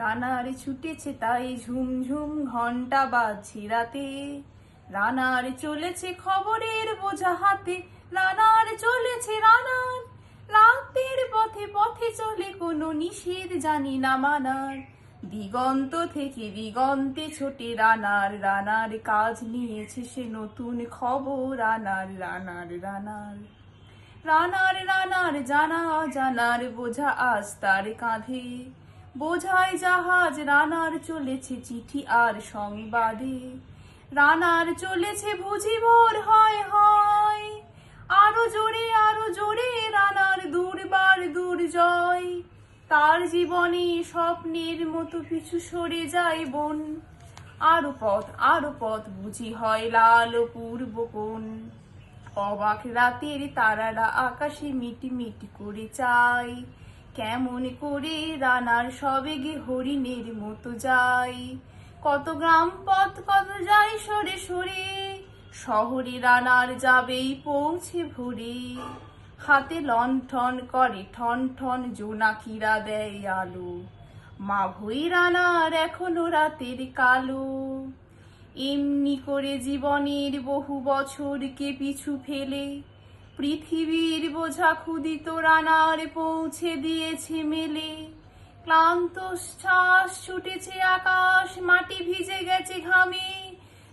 রানার ছুটেছে তাই ঝুমঝুম ঘন্টা বাজছে রাতে, রানার চলেছে খবরের বোঝা হাতে, রানার চলেছে রানার রাতের পথে পথে চলে কোনো নিষেধ জানি না মানার, দিগন্ত থেকে দিগন্তে ছোটে রানার, রানার কাজ নিয়েছে সে নতুন খবর, রানার রানার রানার রানার রানার জানা জানার বোঝা আজ তার কাঁধে, বোঝায় জাহাজ রানার চলেছে চিঠি আর সংবাদে, রানার চলেছে বুঝি ভোর হয় হয়, আরো জোরে রানার দুর্বার দুর্জয়, তার জীবনে স্বপ্নের মতো পিছু সরে যায় বন, আরো পথ বুঝি হয় লাল পূর্ব কোণ, অবাক রাতের তারারা আকাশে মিটমিট করে চায়, কেমন করে রানার সবেগে হরিণের মতো যায়, কত গ্রাম পথ কত যায় সরে সরে, শহরে রানার যাবেই পৌঁছে ভোরে, হাতে লণ্ঠন করে ঠন ঠন জোনাকিরা দেয় আলো, মা ভই রানার এখনো রাতের কালো, এমনি করে জীবনের বহু বছরকে পিছু ফেলে, পৃথিবীর বোঝা ক্ষুদিত রানার পৌঁছে দিয়েছে মেলে, ক্লান্ত শ্বাস ছুটেছে আকাশ মাটি ভিজে গেছে ঘামে,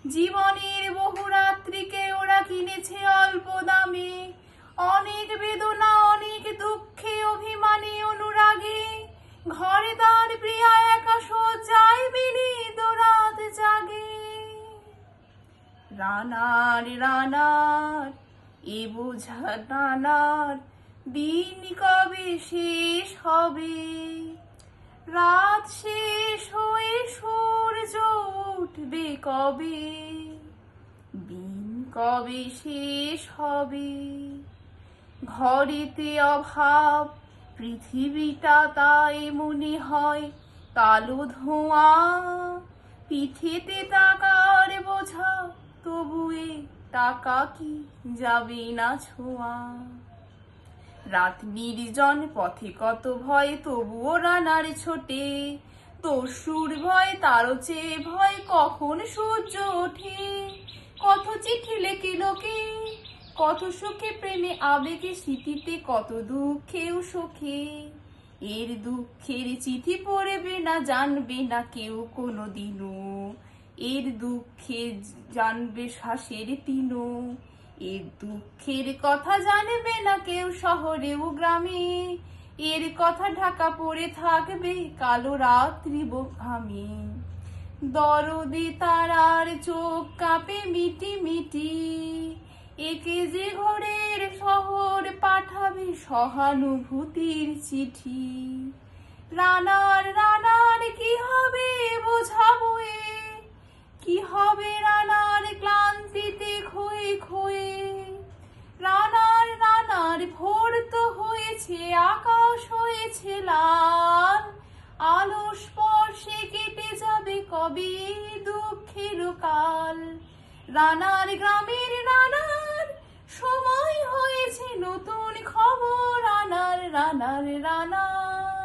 জীবনের বহু রাত্রিকে ওরা কিনেছে অল্প দামে, অনেক বেদনা অনেক দুঃখে অভিমানে অনুরাগে, ঘরে তার প্রিয়া একা শয্যায় বিনীত রাত জাগে, রানার রানার এ বোঝা রানার দিন কবে শেষ হবে, রাত শেষ হয়ে সূর্য উঠবে কবে, দিন কবে শেষ হবে, ঘরেতে অভাব পৃথিবীটা তাই মনে হয় কালো ধোঁয়া, পিঠেতে টাকার বোঝা তবুয়ে টাকা কি যাবে না ছোঁয়া, রাত নির্জন পথে কত ভয় তবুও রানার ছোটে, দস্যুর ভয় তারও চেয়ে ভয় কখন সূর্য ওঠে, কত চিঠি লেখে লোকে কত সুখে প্রেমে আবেগে স্মৃতিতে কত দুঃখেও সুখে, এর দুঃখের চিঠি পড়বে না জানবে না কেউ কোনো দিনও, এর দুঃখে জানবে শ্বাসের তিনো, এর দুঃখের কথা জানবে না কেউ শহরেও গ্রামে, এর কথা ঢাকা পড়ে থাকবে কালো রাত্রি ঘামে, দরদে তারার চোখ কাঁপে মিটি মিটি, একে যে ঘরের শহর পাঠাবে সহানুভূতির চিঠি, রানার রানার কি হবে বোঝাবো কি হবে রানার ক্লান্তিতে ক্ষয়ে ক্ষয়ে, রানার রানার ভোর তো হয়েছে আকাশ হয়েছে লাল, আলো স্পর্শে কেটে যাবে কবে দুঃখের কাল, রানার গ্রামের রানার সময় হয়েছে নতুন খবর, রানার রানার রানার।